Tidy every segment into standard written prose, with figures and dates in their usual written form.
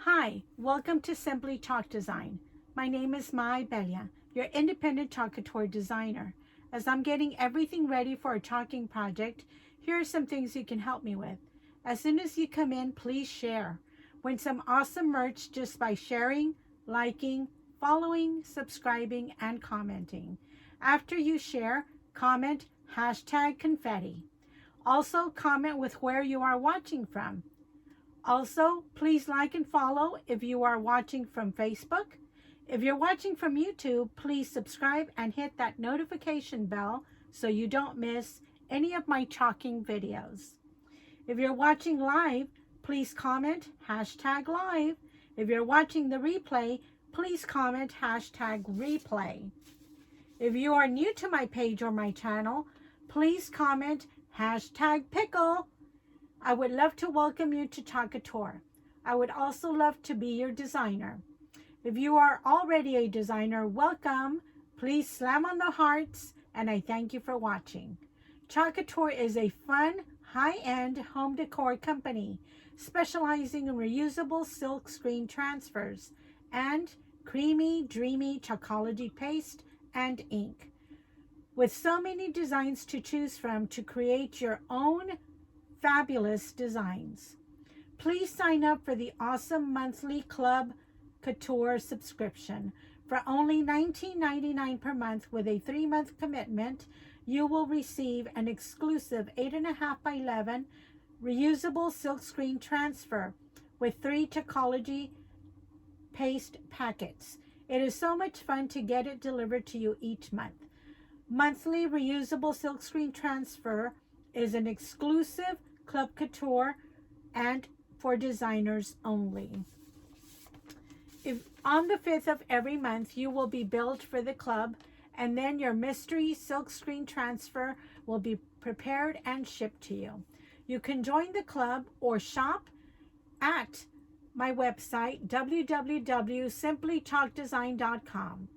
Hi, welcome to Simply Chalk Design. My name is Mai Belia, your independent chalk couture designer. As I'm getting everything ready for a chalking project, here are some things you can help me with. As soon as you come in, please share. Win some awesome merch just by sharing, liking, following, subscribing, and commenting. After you share, comment #confetti. Also, comment with where you are watching from. Also, please like and follow if you are watching from Facebook. If you're watching from YouTube, please subscribe and hit that notification bell so you don't miss any of my chalking videos. If you're watching live, please comment #live. If you're watching the replay, please comment #replay. If you are new to my page or my channel, please comment #pickle. I would love to welcome you to Chalk Couture. I would also love to be your designer. If you are already a designer, welcome. Please slam on the hearts, and I thank you for watching. Chalk Couture is a fun, high-end home decor company specializing in reusable silk screen transfers and creamy, dreamy chalkology paste and ink. With so many designs to choose from to create your own fabulous designs. Please sign up for the awesome monthly Club Couture subscription. For only $19.99 per month with a 3-month commitment, you will receive an exclusive 8.5 by 11 reusable silkscreen transfer with 3 chalkology paste packets. It is so much fun to get it delivered to you each month. Monthly reusable silkscreen transfer is an exclusive Club Couture and for designers only. If on the 5th of every month you will be billed for the club, and then your mystery silkscreen transfer will be prepared and shipped to you. You can join the club or shop at my website www.simplychalkdesign.com.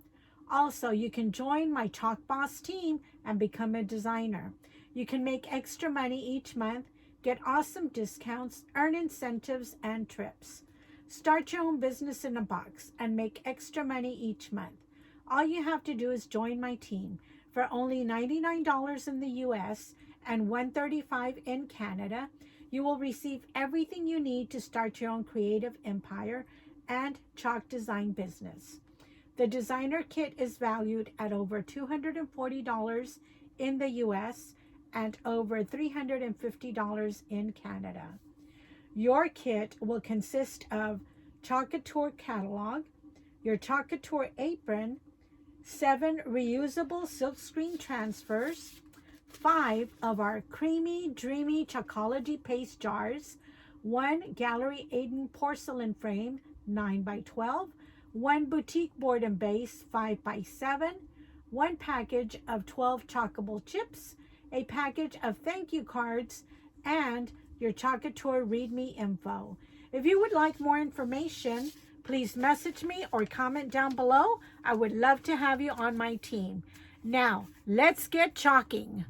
Also, you can join my Chalk Boss team and become a designer. You can make extra money each month, get awesome discounts, earn incentives and trips. Start your own business in a box and make extra money each month. All you have to do is join my team. For only $99 in the US and $135 in Canada, you will receive everything you need to start your own creative empire and chalk design business. The designer kit is valued at over $240 in the US and over $350 in Canada. Your kit will consist of Chalk Couture catalog, your Chalk Couture apron, 7 reusable silkscreen transfers, 5 of our creamy, dreamy chalkology paste jars, 1 Gallery Aiden porcelain frame 9 by 12, 1 boutique board and base 5 by 7, 1 package of 12 chalkable chips, a package of thank you cards, and your Chalk Couture README info. If you would like more information, please message me or comment down below. I would love to have you on my team. Now, let's get chalking.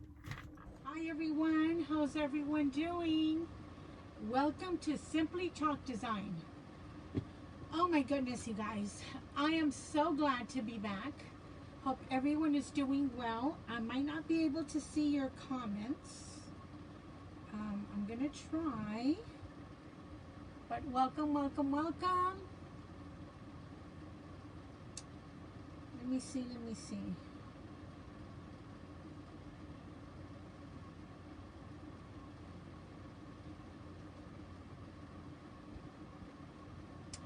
Hi everyone, how's everyone doing? Welcome to Simply Chalk Design. Oh my goodness, you guys. I am so glad to be back. Hope everyone is doing well. I might not be able to see your comments. I'm gonna try. But welcome, welcome, welcome. Let me see.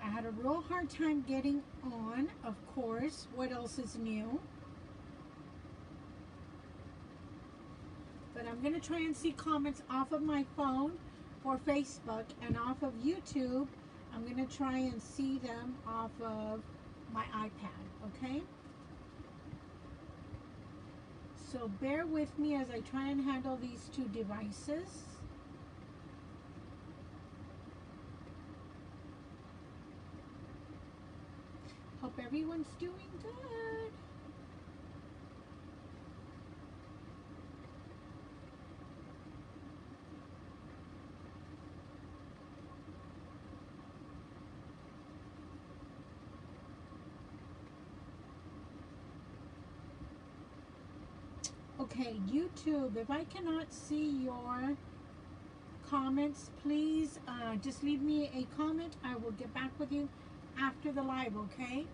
I had a real hard time getting on, of course. What else is new? But I'm going to try and see comments off of my phone for Facebook, and off of YouTube, I'm going to try and see them off of my iPad, okay? So bear with me as I try and handle these 2 devices. Hope everyone's doing good. Okay, YouTube, if I cannot see your comments, please just leave me a comment. I will get back with you after the live, okay?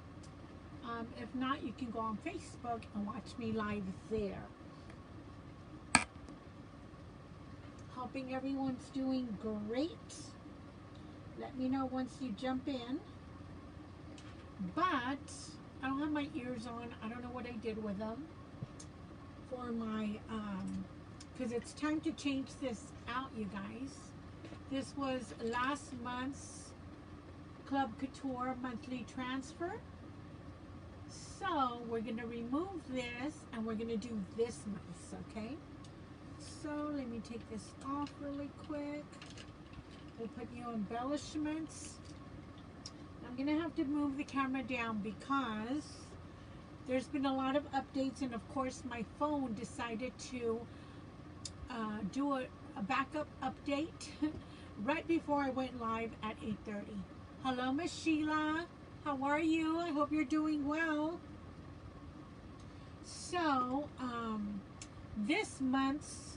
If not, you can go on Facebook and watch me live there. Hoping everyone's doing great. Let me know once you jump in. But I don't have my ears on. I don't know what I did with them for my because it's time to change this out, you guys. This was last month's Club Couture monthly transfer. So we're going to remove this and we're going to do this month's, okay? So let me take this off really quick. We'll put new embellishments. I'm going to have to move the camera down because there's been a lot of updates, and of course my phone decided to do a backup update right before I went live at 8:30. Hello, Miss Sheila. How are you? I hope you're doing well. So, this month's,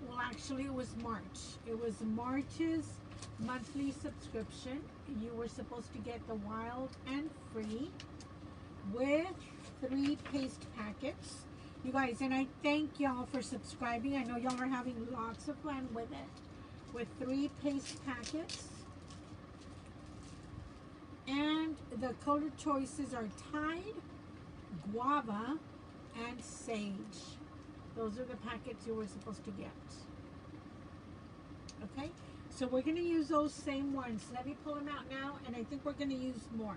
well, actually it was March. It was March's monthly subscription. You were supposed to get the Wild and Free with 3 paste packets. You guys, and I thank y'all for subscribing. I know y'all are having lots of fun with it. With 3 paste packets. And the color choices are Tide, Guava, and Sage. Those are the packets you were supposed to get. Okay, so we're going to use those same ones. Let me pull them out now, and I think we're going to use more.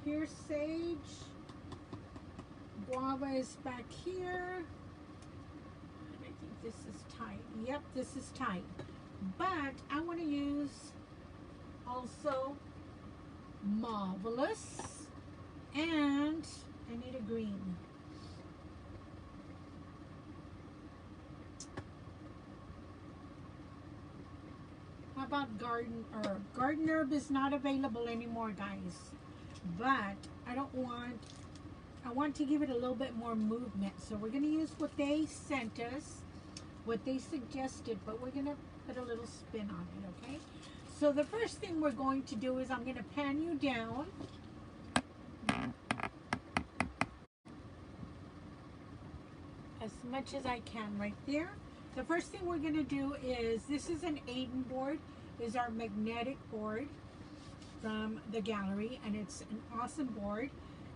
Here's Sage. Guava is back here. And I think this is Tide. Yep, this is Tide. But I want to use also Marvelous, and I need a green. How about Garden Herb? Garden Herb is not available anymore, guys. But I want to give it a little bit more movement. So we're going to use what they sent us, what they suggested, but we're going to put a little spin on it, okay? So the first thing we're going to do is I'm going to pan you down. As much as I can right there. The first thing we're going to do is, this is an Aiden board, is our magnetic board from the gallery, and it's an awesome board.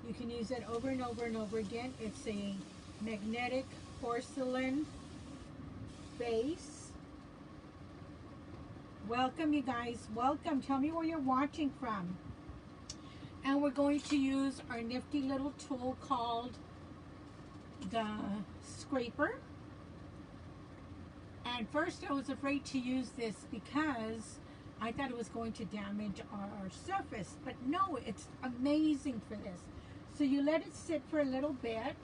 You can use it over and over and over again. It's a magnetic porcelain base. Welcome, you guys. Welcome. Tell me where you're watching from. And we're going to use our nifty little tool called the scraper. And first I was afraid to use this because I thought it was going to damage our surface. But no, it's amazing for this. So you let it sit for a little bit.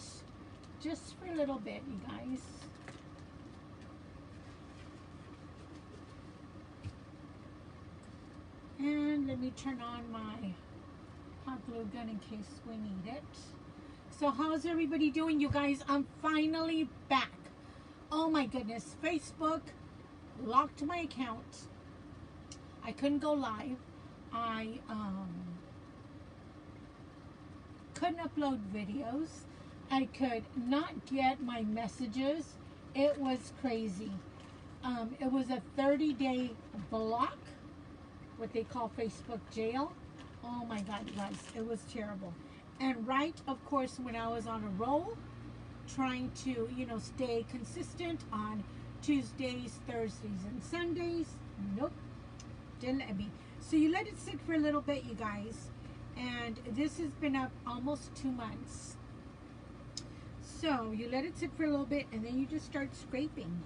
Just for a little bit, you guys. And let me turn on my hot glue gun in case we need it. So how's everybody doing, you guys? I'm finally back. Oh my goodness, Facebook locked my account. I couldn't go live. I couldn't upload videos. I could not get my messages. It was crazy. It was a 30-day block, what they call Facebook jail. Oh my God, you guys, it was terrible. And right, of course, when I was on a roll, trying to, you know, stay consistent on Tuesdays, Thursdays, and Sundays, nope, didn't let me. So you let it sit for a little bit, you guys, and this has been up almost 2 months. So you let it sit for a little bit, and then you just start scraping.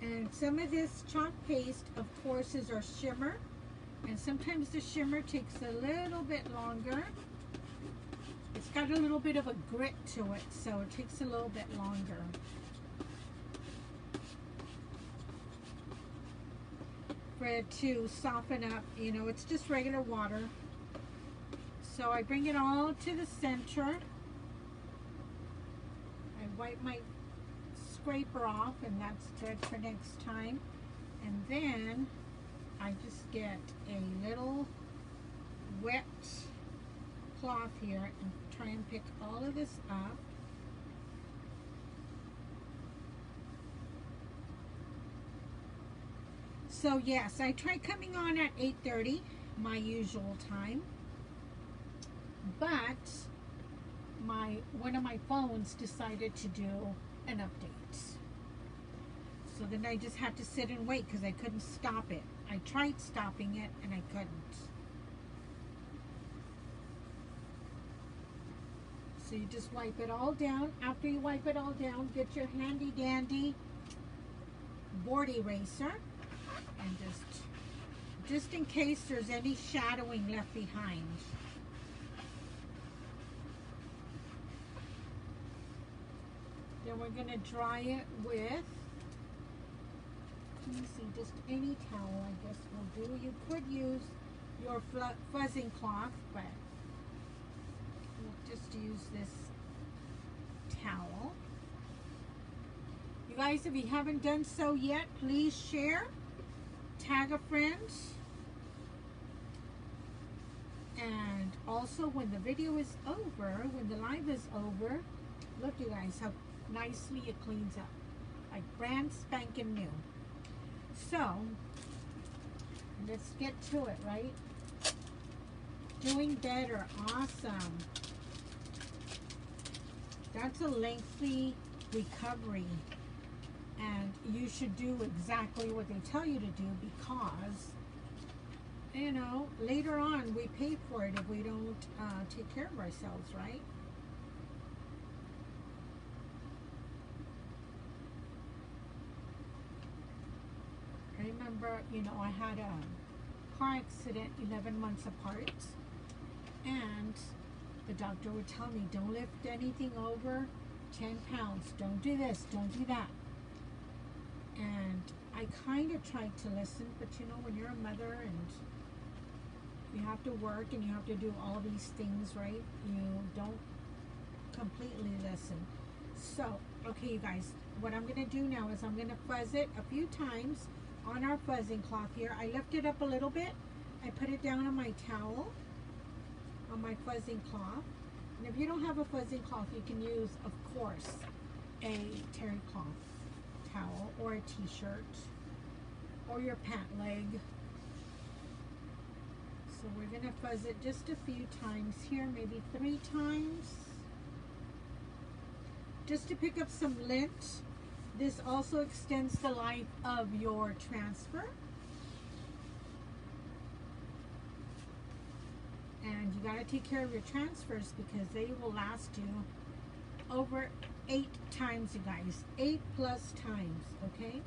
And some of this chalk paste, of course, is our shimmer. And sometimes the shimmer takes a little bit longer. It's got a little bit of a grit to it, so it takes a little bit longer. for it to soften up. You know, it's just regular water. So I bring it all to the center. I wipe my scraper off, and that's good for next time. And then I just get a little wet cloth here and try and pick all of this up. So yes, I tried coming on at 8:30, my usual time, but one of my phones decided to do an update. So then I just had to sit and wait because I couldn't stop it. I tried stopping it and I couldn't. So you just wipe it all down. After you wipe it all down, get your handy dandy board eraser, and just in case there's any shadowing left behind. Then we're going to dry it with, let me see, just any towel I guess will do. You could use your fuzzing cloth, but we'll just use this towel. You guys, if you haven't done so yet, please share, tag a friend, and also when the video is over, when the live is over, look you guys how nicely it cleans up, like brand spanking new. So let's get to it, right? Doing better, awesome. That's a lengthy recovery, and you should do exactly what they tell you to do, because you know later on we pay for it if we don't take care of ourselves, right? I remember, you know, I had a car accident 11 months apart, and the doctor would tell me, don't lift anything over 10 pounds. Don't do this, don't do that. And I kind of tried to listen, but you know, when you're a mother and you have to work and you have to do all these things, right? You don't completely listen. So, okay, you guys, what I'm going to do now is I'm going to fuzz it a few times on our fuzzing cloth here. I lift it up a little bit. I put it down on my towel, on my fuzzing cloth. And if you don't have a fuzzing cloth, you can use, of course, a terry cloth towel or a t-shirt or your pant leg. So we're going to fuzz it just a few times here, maybe 3 times, just to pick up some lint. This also extends the life of your transfer. And you got to take care of your transfers because they will last you over 8 times, you guys. 8+ times, okay?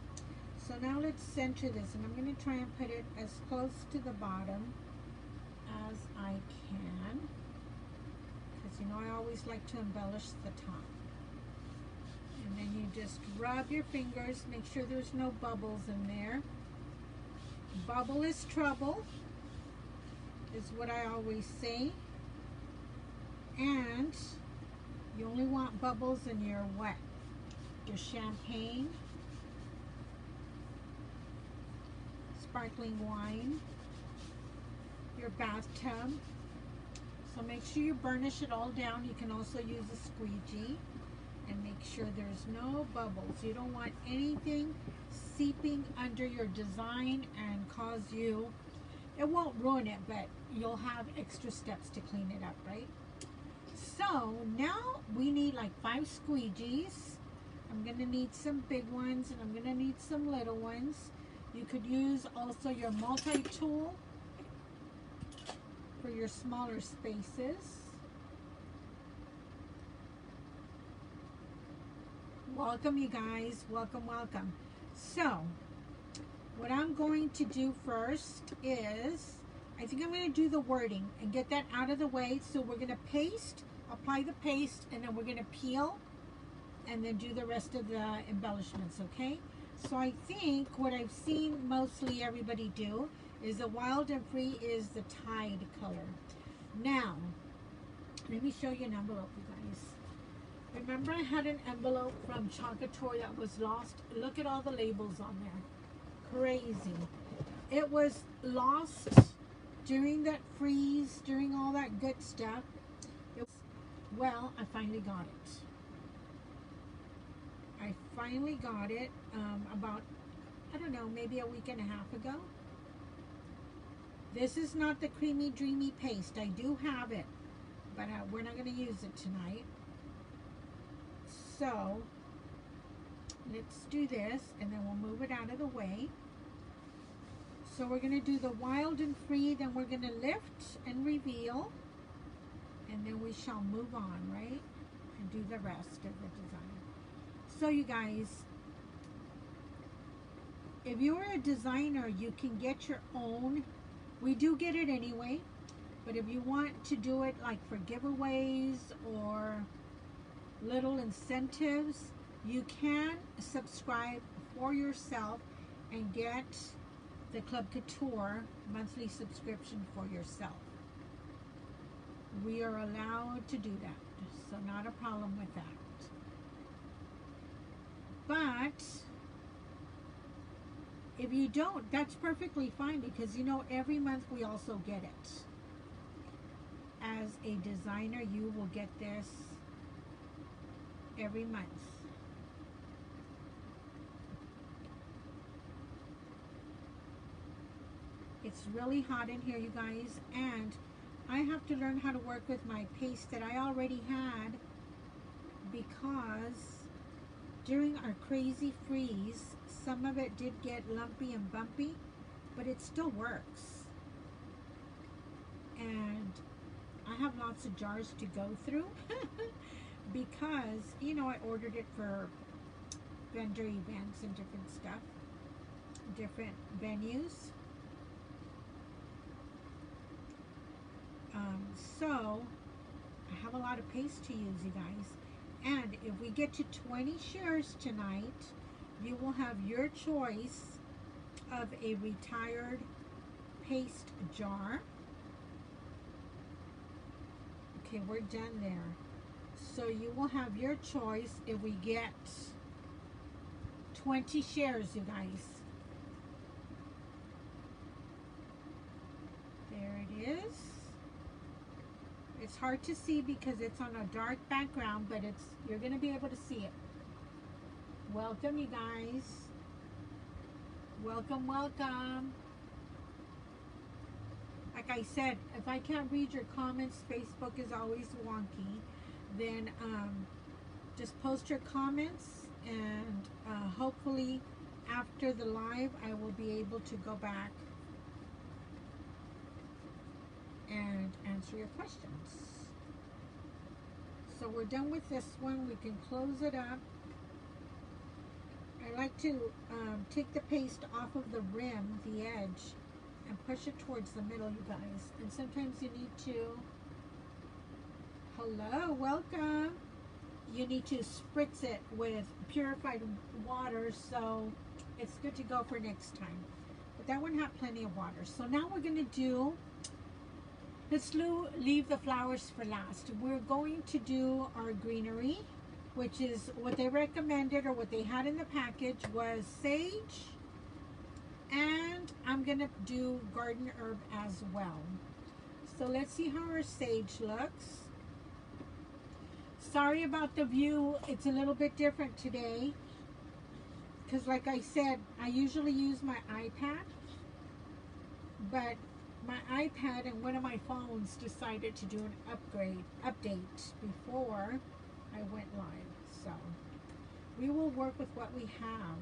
So now let's center this, and I'm going to try and put it as close to the bottom as I can, because you know I always like to embellish the top. And then you just rub your fingers, make sure there's no bubbles in there. Bubble is trouble, is what I always say. And you only want bubbles in your what? Your champagne, sparkling wine, your bathtub. So make sure you burnish it all down. You can also use a squeegee. And make sure there's no bubbles. You don't want anything seeping under your design and cause you, it won't ruin it, but you'll have extra steps to clean it up, right? So now we need like 5 squeegees. I'm going to need some big ones, and I'm going to need some little ones. You could use also your multi-tool for your smaller spaces. Welcome, you guys. Welcome, welcome. So, what I'm going to do first is, I think I'm going to do the wording and get that out of the way. So we're going to paste, apply the paste, and then we're going to peel, and then do the rest of the embellishments, okay? So I think what I've seen mostly everybody do is the Wild and Free is the Tide color. Now, let me show you an envelope, you guys. Remember I had an envelope from Couture that was lost? Look at all the labels on there. Crazy. It was lost during that freeze, during all that good stuff. Well, I finally got it. I finally got it about, I don't know, maybe a week and a half ago. This is not the Creamy Dreamy paste. I do have it, but we're not going to use it tonight. So, let's do this, and then we'll move it out of the way. So we're going to do the Wild and Free, then we're going to lift and reveal, and then we shall move on, right? And do the rest of the design. So you guys, if you're a designer, you can get your own. We do get it anyway, but if you want to do it like for giveaways or little incentives, you can subscribe for yourself and get the Club Couture monthly subscription for yourself. We are allowed to do that, so not a problem with that. But if you don't, that's perfectly fine, because you know every month we also get it. As a designer, you will get this every month. It's really hot in here, you guys, and I have to learn how to work with my paste that I already had, because during our crazy freeze, some of it did get lumpy and bumpy, but it still works. And I have lots of jars to go through because, you know, I ordered it for vendor events and different stuff, different venues. So I have a lot of paste to use, you guys. And if we get to 20 shares tonight, you will have your choice of a retired paste jar. Okay, we're done there. So you will have your choice if we get 20 shares, you guys. There it is. It's hard to see because it's on a dark background, but you're going to be able to see it. Welcome, you guys. Welcome, welcome. Like I said, if I can't read your comments, Facebook is always wonky. Then just post your comments, and hopefully after the live, I will be able to go back and answer your questions. So we're done with this one. We can close it up. I like to take the paste off of the rim, the edge, and push it towards the middle, you guys. And sometimes you need to, hello, welcome. You need to spritz it with purified water, so it's good to go for next time. But that one had plenty of water. So now we're going to do, let's leave the flowers for last. We're going to do our greenery, which is what they recommended, or what they had in the package was sage, and I'm gonna do garden herb as well. So let's see how our sage looks. Sorry about the view, it's a little bit different today, because like I said, I usually use my iPad, but my iPad and one of my phones decided to do an update before I went live. So we will work with what we have,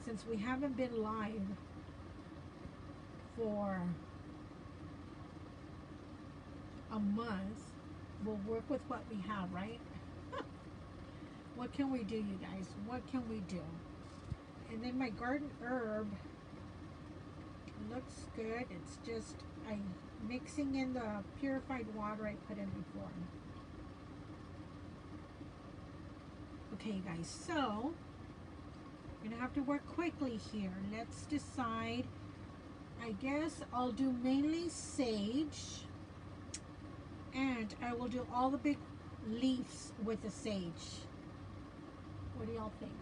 since we haven't been live for a month. We'll work with what we have, right? What can we do, you guys? What can we do? And then my garden herb looks good. It's just I'm mixing in the purified water I put in before. Okay, guys, so Gonna have to work quickly here. Let's decide. I guess I'll do mainly sage, and I will do all the big leaves with the sage. What do y'all think?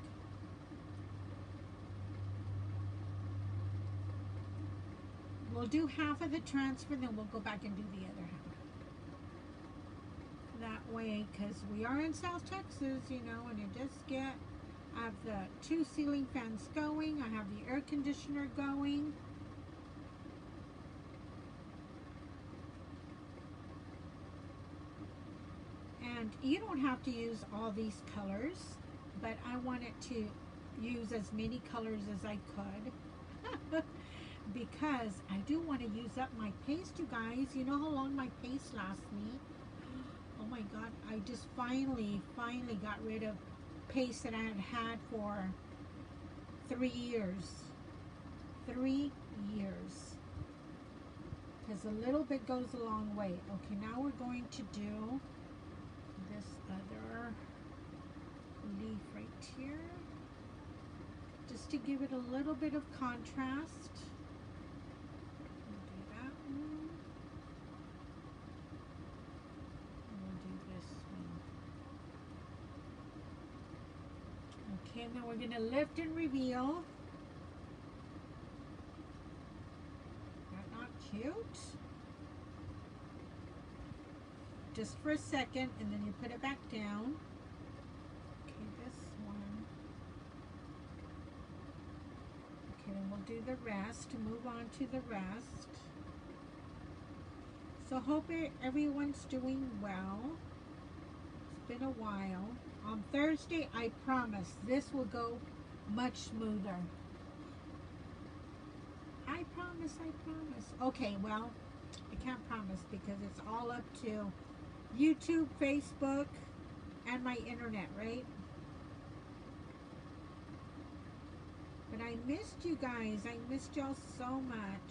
We'll do half of the transfer, then we'll go back and do the other half. That way, because we are in South Texas, you know, and it does get, I have the 2 ceiling fans going, I have the air conditioner going. And you don't have to use all these colors, but I wanted to use as many colors as I could because I do want to use up my paste, you guys. You know how long my paste lasts me? Oh my God, I just finally got rid of paste that I had had for 3 years. 3 years. Because a little bit goes a long way. Okay, now we're going to do this other leaf right here, just to give it a little bit of contrast. We'll do that one. We'll do this one. Okay, and then we're going to lift and reveal. That not cute? Just for a second, and then you put it back down. Okay, this one. Okay, then we'll do the rest. Move on to the rest. So hope everyone's doing well. It's been a while. On Thursday, I promise, this will go much smoother. I promise, I promise. Okay, well, I can't promise because it's all up to YouTube, Facebook, and my internet, right? But I missed you guys. I missed y'all so much.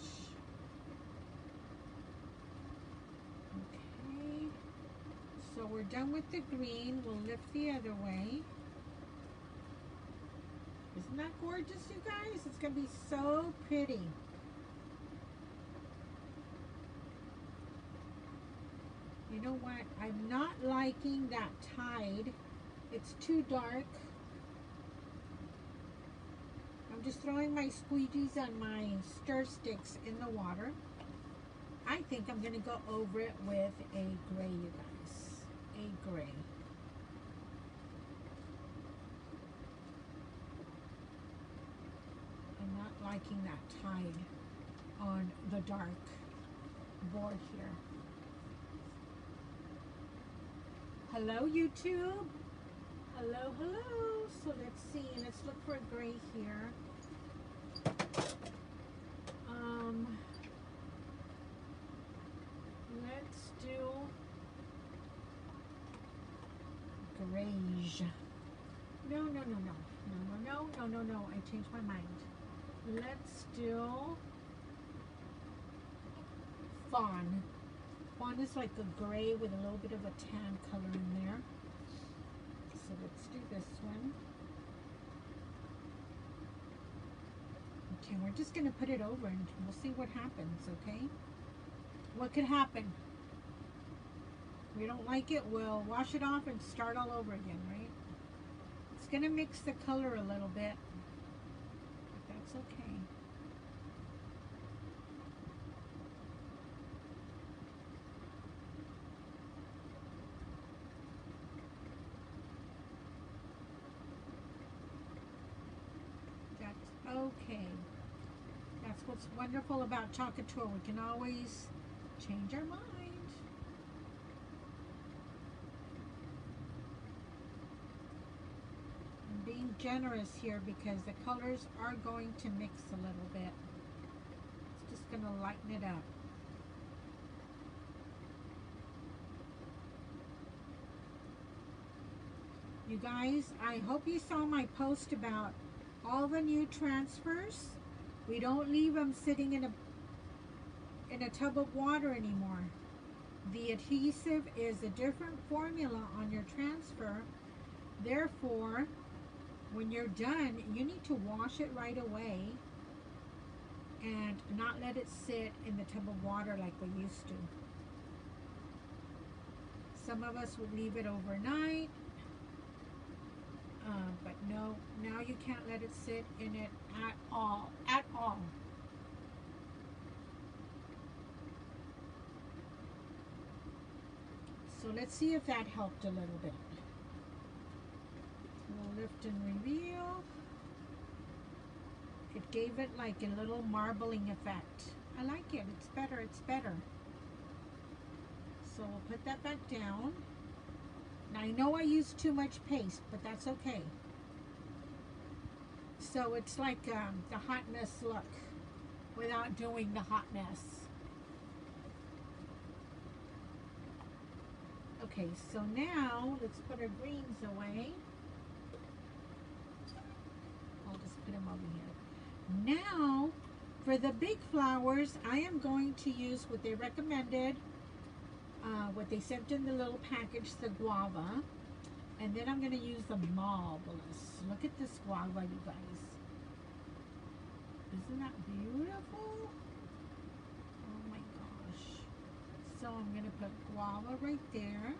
Okay. So we're done with the green. We'll lift the other way. Isn't that gorgeous, you guys? It's going to be so pretty. You know what? I'm not liking that tide. It's too dark. I'm just throwing my squeegees and my stir sticks in the water. I think I'm going to go over it with a gray, you guys. A gray. I'm not liking that tide on the dark board here. Hello, YouTube. Hello, hello. So let's see. Let's look for a gray here. Let's do grayish. No. I changed my mind. Let's do fawn. Fawn is like a gray with a little bit of a tan color in there. So let's do this one. Okay, we're just going to put it over and we'll see what happens, okay? What could happen? If we don't like it, we'll wash it off and start all over again, right? It's going to mix the color a little bit, but that's okay. Okay, that's what's wonderful about Couture. We can always change our mind. I'm being generous here because the colors are going to mix a little bit. It's just going to lighten it up. You guys, I hope you saw my post about all the new transfers. We don't leave them sitting in a tub of water anymore. The adhesive is a different formula on your transfer. Therefore, when you're done, you need to wash it right away and not let it sit in the tub of water like we used to. Some of us would leave it overnight, but no, now you can't let it sit in it at all, at all. So let's see if that helped a little bit. We'll lift and reveal. It gave it like a little marbling effect. I like it. It's better. It's better. So we'll put that back down. Now I know I used too much paste, but that's okay. So it's like the hot mess look without doing the hot mess. Okay, so now let's put our greens away. I'll just put them over here. Now, for the big flowers, I am going to use what they recommended, what they sent in the little package, the guava. And then I'm going to use the marvelous. Look at this guava, you guys. Isn't that beautiful? Oh my gosh. So I'm going to put guava right there.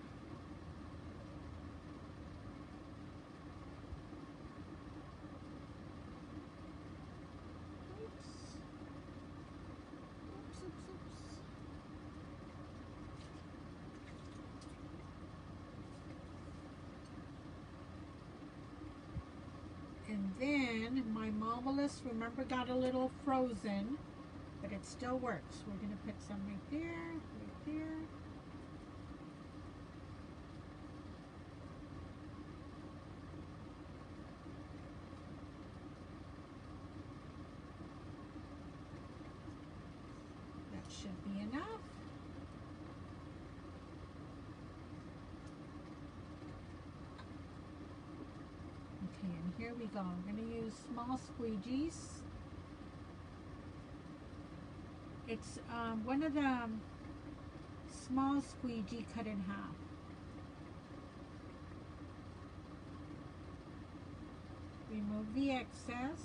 And then my marvelous, remember, got a little frozen, but it still works. We're going to put some right there, right there. That should be enough. And here we go. I'm going to use small squeegees. It's one of the small squeegee cut in half. Remove the excess.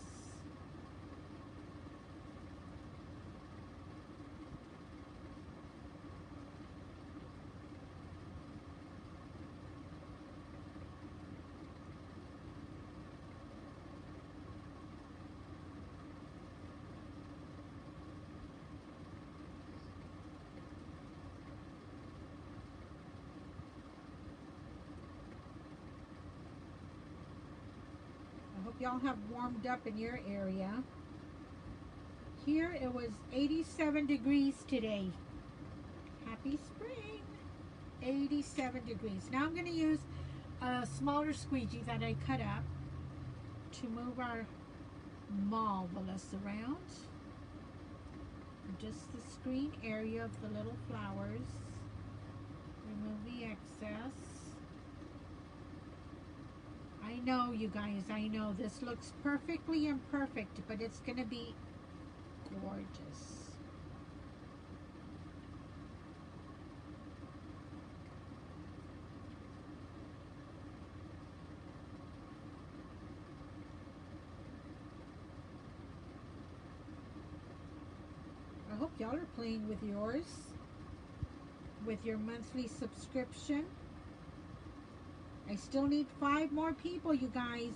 Y'all have warmed up in your area. Here it was 87 degrees today. Happy spring. 87 degrees. Now I'm going to use a smaller squeegee that I cut up to move our marvelous around. Just the screen area of the little flowers. Remove the excess. I know, you guys, I know this looks perfectly imperfect, but it's going to be gorgeous. I hope y'all are playing with yours, with your monthly subscription. I still need 5 more people, you guys.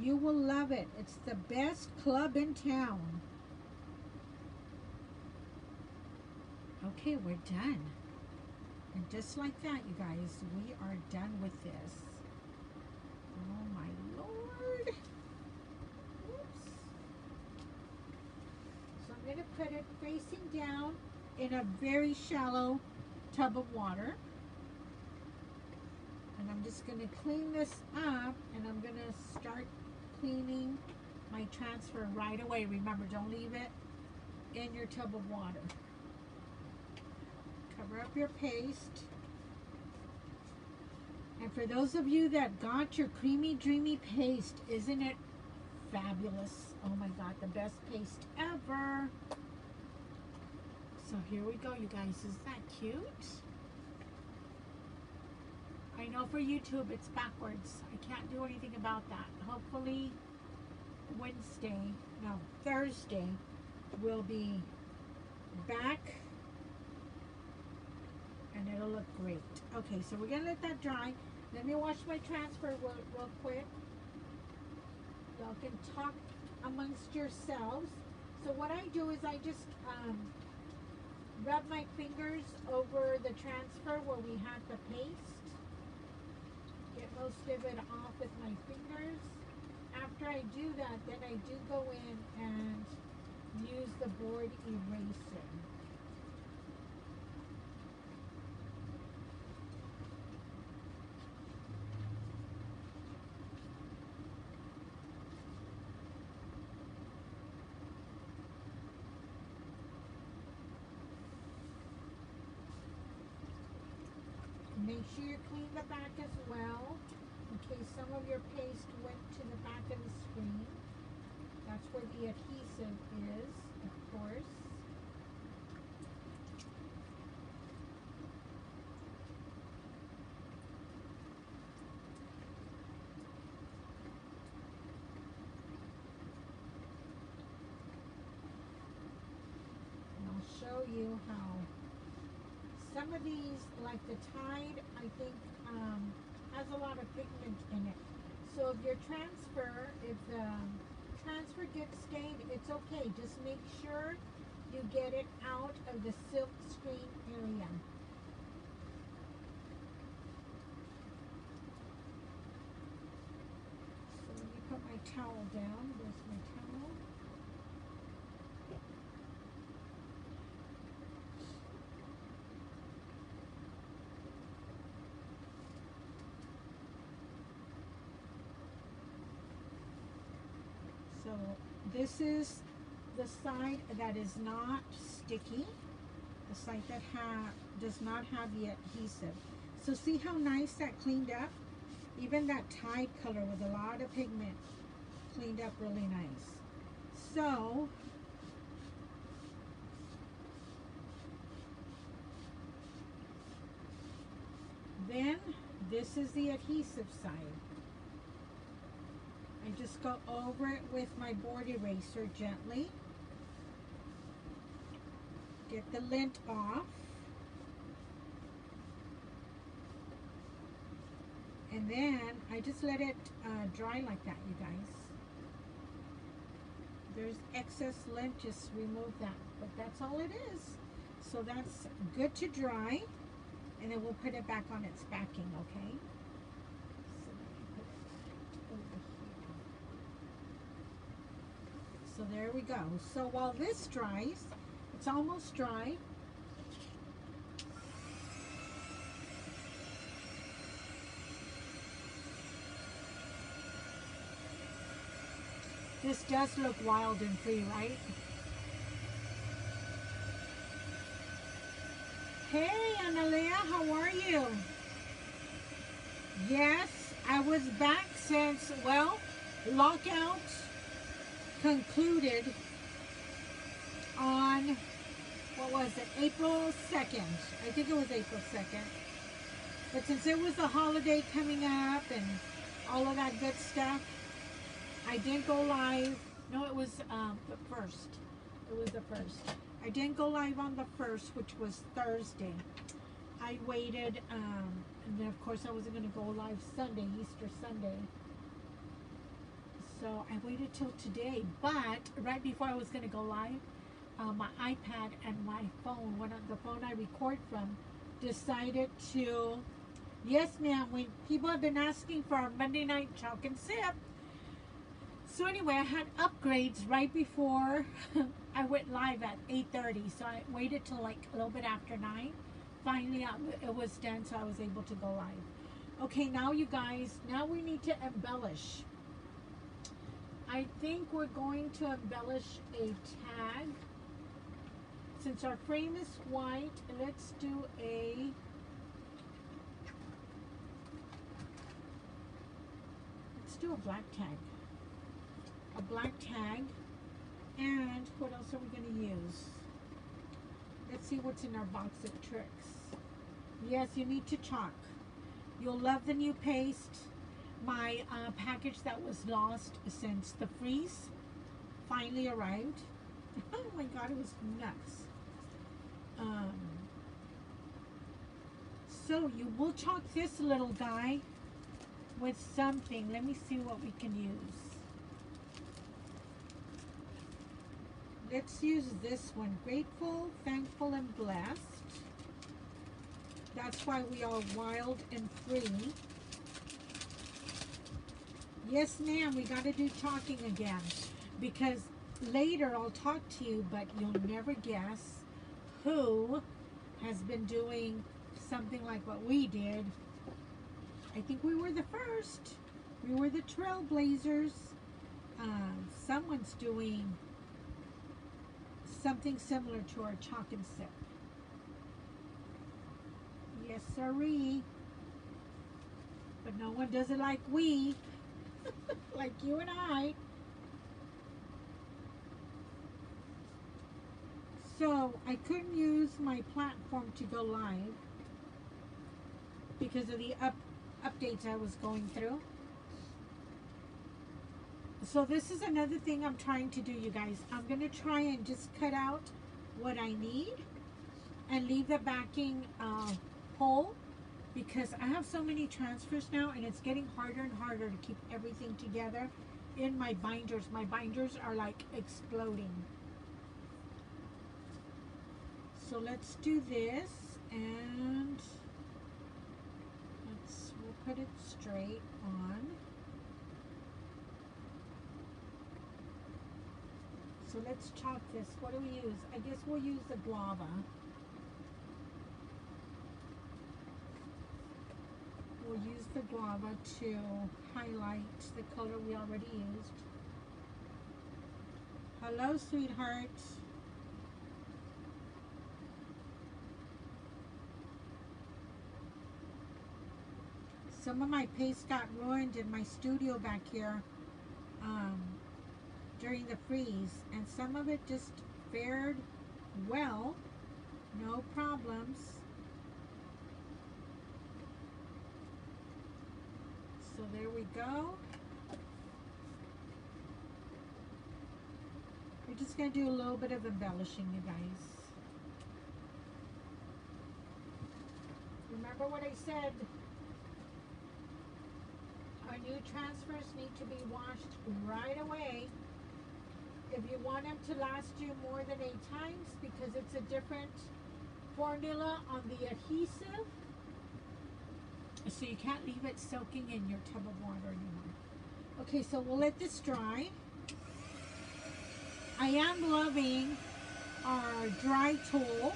You will love it. It's the best club in town. Okay, we're done. And just like that, you guys, we are done with this. Oh my Lord. Oops. So I'm going to put it facing down in a very shallow tub of water. And I'm just going to clean this up, and I'm going to start cleaning my transfer right away. Remember, don't leave it in your tub of water. Cover up your paste. And for those of you that got your creamy, dreamy paste, isn't it fabulous? Oh my God, the best paste ever. So here we go, you guys. Is that cute? I I know for YouTube it's backwards. I can't do anything about that. Hopefully Thursday will be back and it'll look great. Okay, so we're gonna let that dry. Let me wash my transfer real quick. Y'all can talk amongst yourselves. So what I do is I just rub my fingers over the transfer where we had the paste. Get most of it off with my fingers. After I do that, then I do go in and use the board eraser. Make sure you clean the back as well, in case some of your paste went to the back of the screen. That's where the adhesive is, of course. And I'll show you how some of these, like the Tide, I think has a lot of pigment in it. So if your transfer, if the transfer gets stained, it's okay. Just make sure you get it out of the silk screen area. So let me put my towel down. There's my towel. So this is the side that is not sticky, the side that does not have the adhesive. So see how nice that cleaned up? Even that Tide color with a lot of pigment cleaned up really nice. So then this is the adhesive side. I just go over it with my board eraser gently. Get the lint off. And then I just let it dry like that, you guys. There's excess lint, just remove that. But that's all it is. So that's good to dry. And then we'll put it back on its backing, okay? So there we go. So while this dries, it's almost dry. This does look wild and free, right? Hey, Analea, how are you? Yes, I was back since, well, lockout concluded on, what was it, April 2nd. I think it was April 2nd. But since it was the holiday coming up and all of that good stuff, I didn't go live. No, it was the 1st. It was the 1st. I didn't go live on the 1st, which was Thursday. I waited, and then of course I wasn't going to go live Sunday, Easter Sunday. So I waited till today, but right before I was going to go live, my iPad and my phone, the phone I record from, decided to, yes ma'am, people have been asking for our Monday night chalk and sip. So anyway, I had upgrades right before I went live at 8:30, so I waited till like a little bit after 9. Finally, it was done, so I was able to go live. Okay, now you guys, now we need to embellish. I think we're going to embellish a tag. Since our frame is white, let's do a black tag. A black tag. And what else are we going to use? Let's see what's in our box of tricks. Yes, you need to chalk. You'll love the new paste. My package that was lost since the freeze finally arrived. Oh my god, it was nuts. So you will chalk this little guy with something. Let me see what we can use. Let's use this one. Grateful, thankful, and blessed. That's why we are wild and free. Yes, ma'am, we got to do talking again. Because later I'll talk to you, but you'll never guess who has been doing something like what we did. I think we were the first. We were the trailblazers. Someone's doing something similar to our chalk and sip. Yes, sirree. But no one does it like we. Like you and I. So I couldn't use my platform to go live because of the updates I was going through. So this is another thing I'm trying to do, you guys. I'm going to try and just cut out what I need and leave the backing whole, because I have so many transfers now and it's getting harder and harder to keep everything together in my binders. My binders are like exploding. So let's do this, and we'll put it straight on. So let's chalk this. What do we use? I guess we'll use the guava. We'll use the guava to highlight the color we already used. Hello, sweetheart. Some of my paste got ruined in my studio back here during the freeze, and some of it just fared well, no problems. So there we go. We're just going to do a little bit of embellishing, you guys. Remember what I said? Our new transfers need to be washed right away if you want them to last you more than 8 times, because it's a different formula on the adhesive. So you can't leave it soaking in your tub of water anymore. Okay, so we'll let this dry. I am loving our dry tool.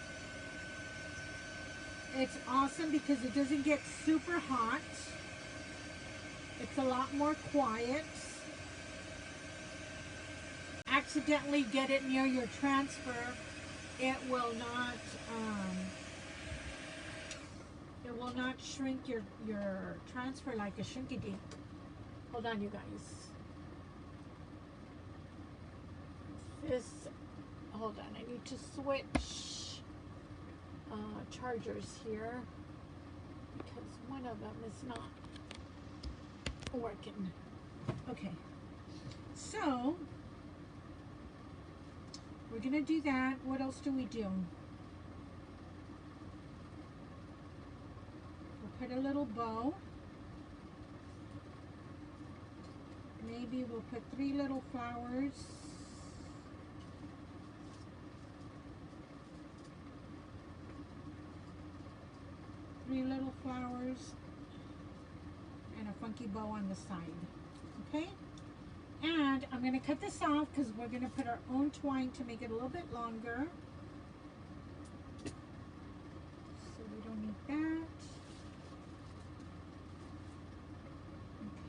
It's awesome because it doesn't get super hot. It's a lot more quiet. Accidentally get it near your transfer, it will not shrink your transfer like a shrinky-dink. Hold on, you guys. Hold on, I need to switch chargers here because one of them is not working. Okay, so we're gonna do that. What else do we do? We'll put a little bow. Maybe we'll put 3 little flowers. Three little flowers and a funky bow on the side. Okay? And I'm going to cut this off because we're going to put our own twine to make it a little bit longer. So we don't need that.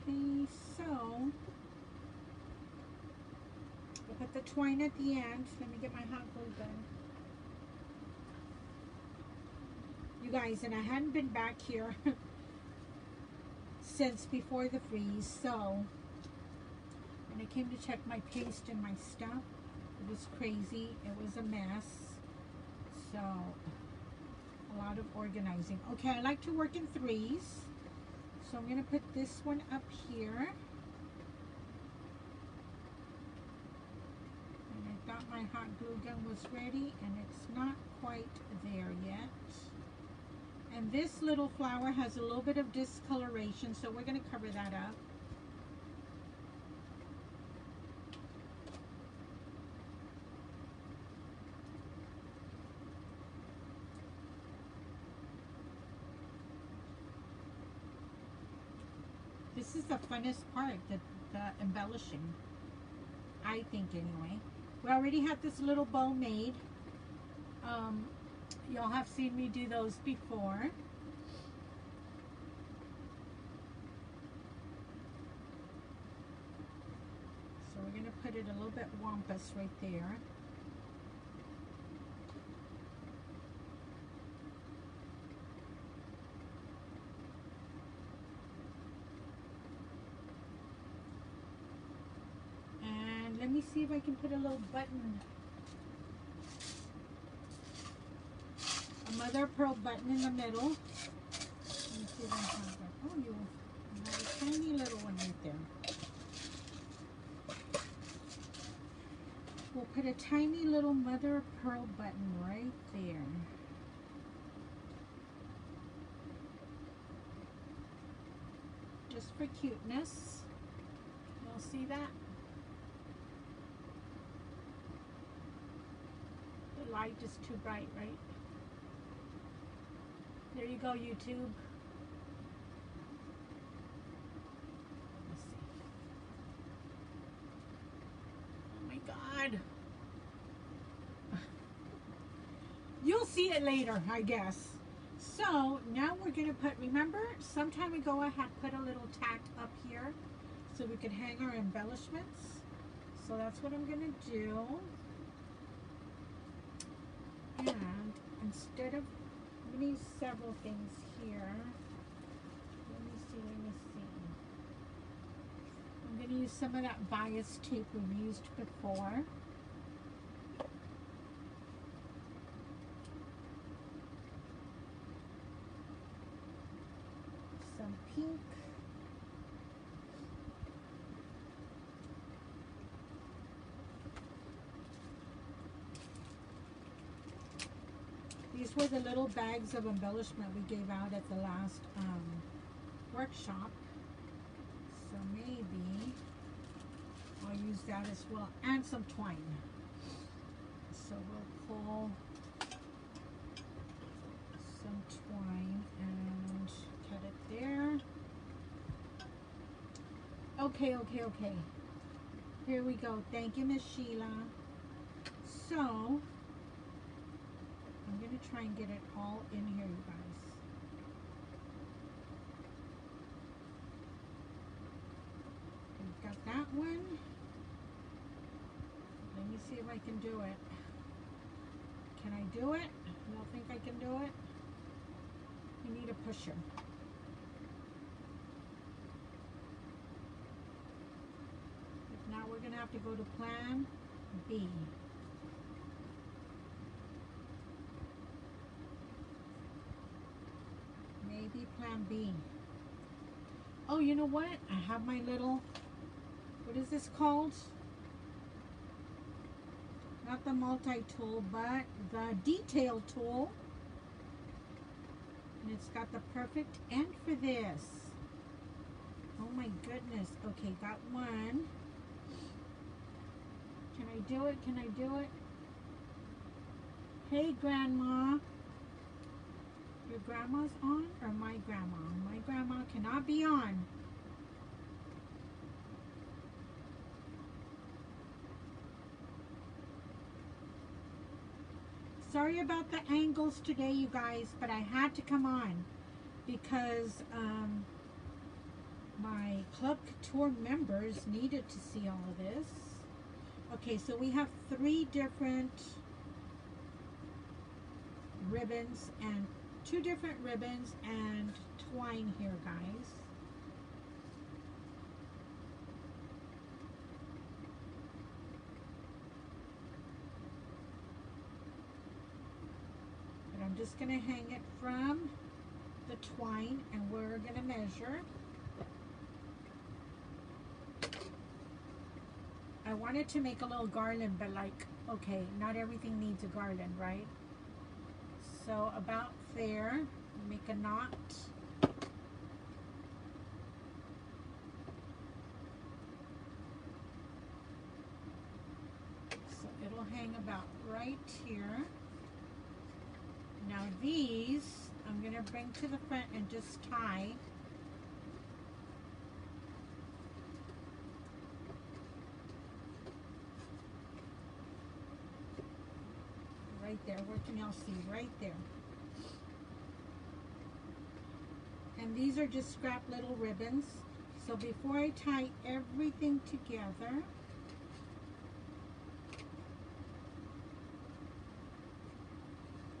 Okay, so we'll put the twine at the end. Let me get my hot glue gun. You guys, and I hadn't been back here since before the freeze, so when I came to check my paste and my stuff, it was crazy. It was a mess. So a lot of organizing. Okay, I like to work in 3s. So I'm going to put this one up here. And I thought my hot glue gun was ready, and it's not quite there yet. And this little flower has a little bit of discoloration, so we're going to cover that up. This is the funnest part, the embellishing, I think anyway. We already had this little bow made. Y'all have seen me do those before. So we're going to put it a little bit wampus right there. Let me see if I can put a little button, a mother of pearl button in the middle. Let me see if I have that. Oh, you have a tiny little one right there. We'll put a tiny little mother of pearl button right there. Just for cuteness. You'll see that? Light is too bright, right? There you go, YouTube. Let's see. Oh my God. You'll see it later, I guess. So now we're gonna put, remember some time ago I had put a little tack up here so we could hang our embellishments. So that's what I'm gonna do. And instead of, I'm going to use several things here. Let me see. I'm going to use some of that bias tape we've used before. Some pink. These were the little bags of embellishment we gave out at the last workshop. So maybe I'll use that as well. And some twine. So we'll pull some twine and cut it there. Okay. Here we go. Thank you, Miss Sheila. So I'm going to try and get it all in here, you guys. We've got that one. Let me see if I can do it. Can I do it? You don't think I can do it? You need a pusher. If not, we're going to have to go to plan B. Maybe plan B. Oh, you know what? I have my little, what is this called? Not the multi-tool, but the detail tool. And it's got the perfect end for this. Oh my goodness. Okay, got one. Can I do it? Can I do it? Hey, Grandma. Your grandma's on or my grandma? My grandma cannot be on. Sorry about the angles today, you guys, but I had to come on because my Club Couture members needed to see all of this. Okay, so we have 3 different ribbons and 2 different ribbons and twine here, guys. But I'm just going to hang it from the twine, and we're going to measure. I wanted to make a little garland, but like, okay, not everything needs a garland, right? So about there, make a knot. So it'll hang about right here. Now these, I'm going to bring to the front and just tie. Right there, where can y'all see? Right there. And these are just scrap little ribbons. So before I tie everything together,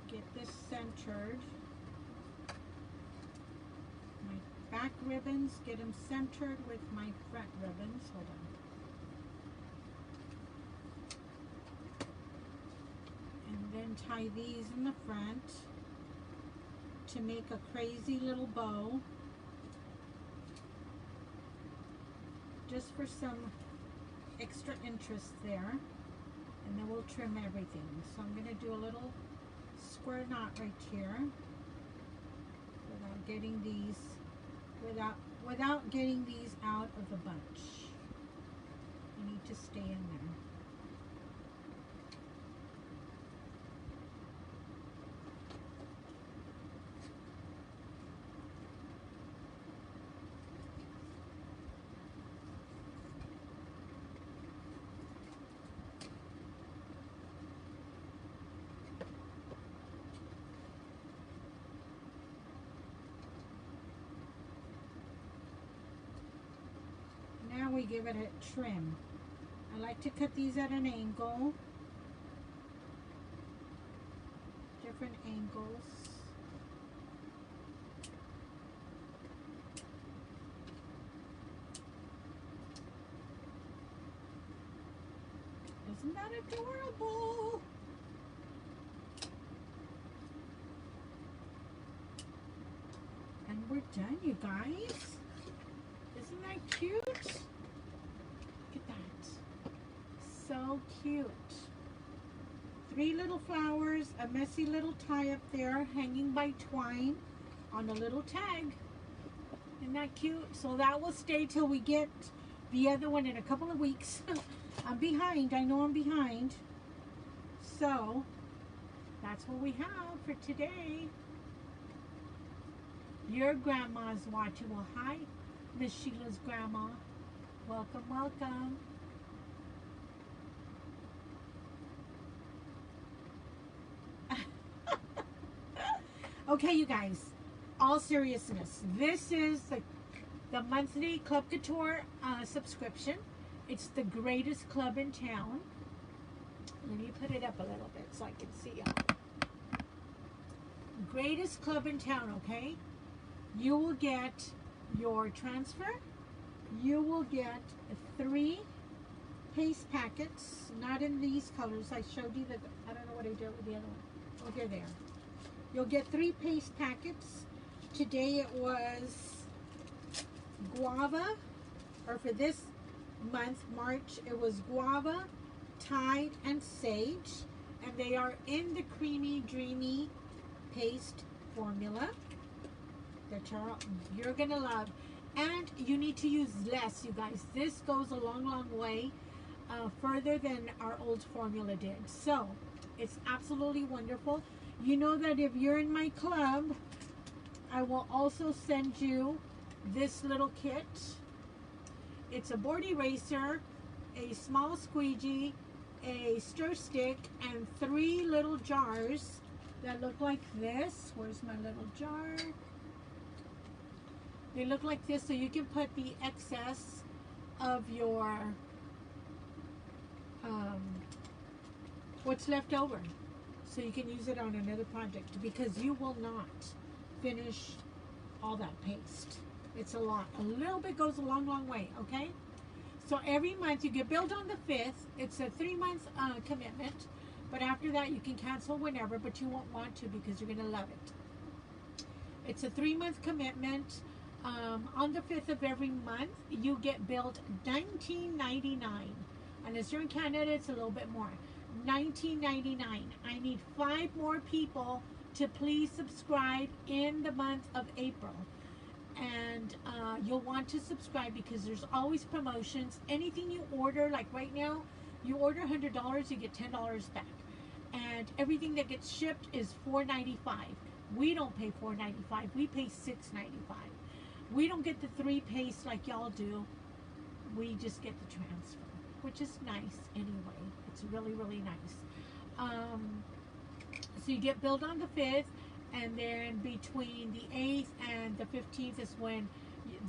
get this centered. My back ribbons, get them centered with my front ribbons. Hold on. And then tie these in the front to make a crazy little bow, just for some extra interest there, and then we'll trim everything. So I'm going to do a little square knot right here without getting these without getting these out of the bunch. You need to stay in there. We give it a trim. I like to cut these at an angle, different angles. Isn't that adorable? And we're done, you guys. Isn't that cute? So cute. 3 little flowers, a messy little tie up there hanging by twine on a little tag. Isn't that cute? So that will stay till we get the other one in a couple of weeks. I'm behind. I know I'm behind. So that's what we have for today. Your grandma's watching. Well, hi, Miss Sheila's grandma. Welcome, welcome. Okay, you guys, all seriousness, this is the monthly Club Couture subscription. It's the greatest club in town. Let me put it up a little bit so I can see y'all. Greatest club in town, okay? You will get your transfer. You will get 3 paste packets, not in these colors. I showed you that. I don't know what I did with the other one. Oh, here they are. You'll get 3 paste packets. Today it was guava, or for this month, March, it was guava, tide, and sage. And they are in the creamy, dreamy paste formula that you're gonna love. And you need to use less, you guys. This goes a long, long way further than our old formula did. So it's absolutely wonderful. You know that if you're in my club, I will also send you this little kit. It's a board eraser, a small squeegee, a stir stick, and 3 little jars that look like this. Where's my little jar? They look like this, so you can put the excess of your what's left over. So you can use it on another project, because you will not finish all that paste. It's a lot. A little bit goes a long, long way, okay? So every month you get billed on the 5th. It's a 3-month commitment, but after that you can cancel whenever, but you won't want to because you're going to love it. It's a 3-month commitment. On the 5th of every month, you get billed $19.99 Unless you're in Canada, it's a little bit more. $19.99. I need 5 more people to please subscribe in the month of April. And you'll want to subscribe because there's always promotions. Anything you order, like right now, you order $100, you get $10 back. And everything that gets shipped is $4.95. We don't pay $4.95. We pay $6.95. We don't get the 3 paste like y'all do. We just get the transfer, which is nice anyway. It's really, really nice. So you get billed on the 5th, and then between the 8th and the 15th is when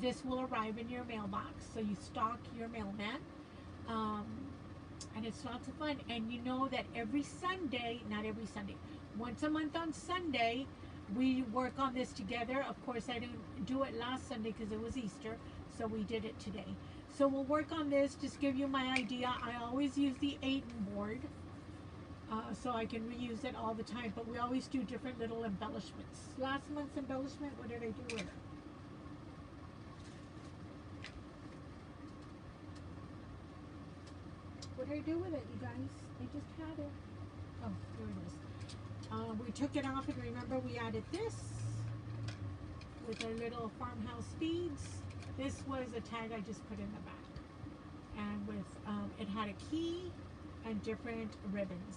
this will arrive in your mailbox. So you stock your mailman. And it's lots of fun. And you know that every Sunday, not every Sunday, once a month on Sunday, we work on this together. Of course, I didn't do it last Sunday because it was Easter, so we did it today. So we'll work on this, just give you my idea. I always use the Aiden board, so I can reuse it all the time, but we always do different little embellishments. Last month's embellishment, what did I do with it? What did I do with it, you guys? I just had it. Oh, here it is. We took it off, and remember we added this with our little farmhouse beads. This was a tag I just put in the back. And with, it had a key and different ribbons.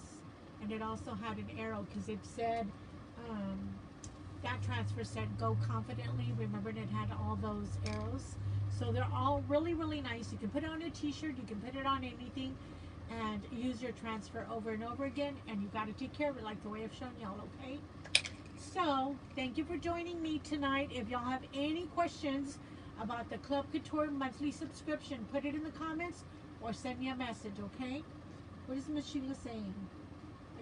And it also had an arrow because it said, that transfer said, go confidently. Remember, it had all those arrows. So they're all really, really nice. You can put it on a t-shirt, you can put it on anything, and use your transfer over and over again. And you got to take care of it like the way I've shown y'all, okay? So, thank you for joining me tonight. If y'all have any questions about the Club Couture monthly subscription, put it in the comments or send me a message, okay? What is Miss Sheila saying?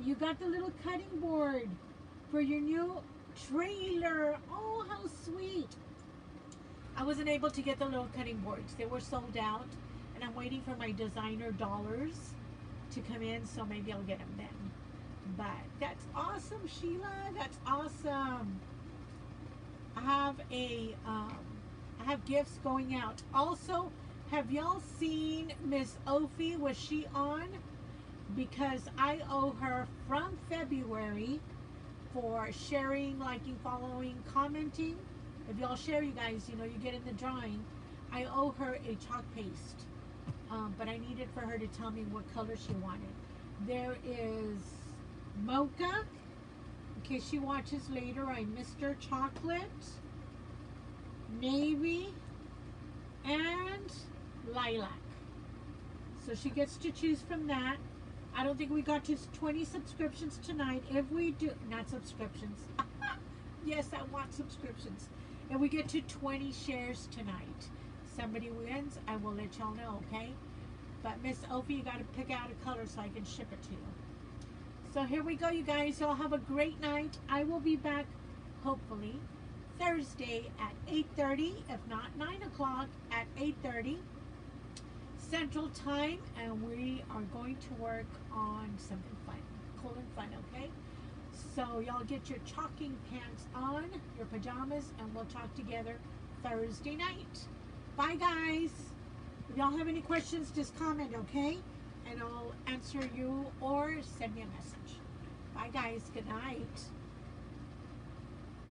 You got the little cutting board for your new trailer. Oh, how sweet. I wasn't able to get the little cutting boards. They were sold out, and I'm waiting for my designer dollars to come in, so maybe I'll get them then. But that's awesome, Sheila. That's awesome. I have gifts going out. Also, have y'all seen Miss Ophi? Was she on? Because I owe her from February for sharing, liking, following, commenting. If y'all share, you guys, you know, you get in the drawing. I owe her a chalk paste. But I needed for her to tell me what color she wanted. There is mocha. In case she watches later, I missed her chocolate, navy, and lilac. So she gets to choose from that. I don't think we got to 20 subscriptions tonight. If we do, not subscriptions. Yes, I want subscriptions. If we get to 20 shares tonight, somebody wins, I will let y'all know, okay? But Miss Ophi, you got to pick out a color so I can ship it to you. So here we go, you guys. Y'all have a great night. I will be back, hopefully, Thursday at 8:30, if not 9 o'clock at 8:30 Central Time, and we are going to work on something fun, cool and fun, okay? So y'all get your chalking pants on, your pajamas, and we'll talk together Thursday night. Bye, guys. If y'all have any questions, just comment, okay? And I'll answer you or send me a message. Bye, guys. Good night.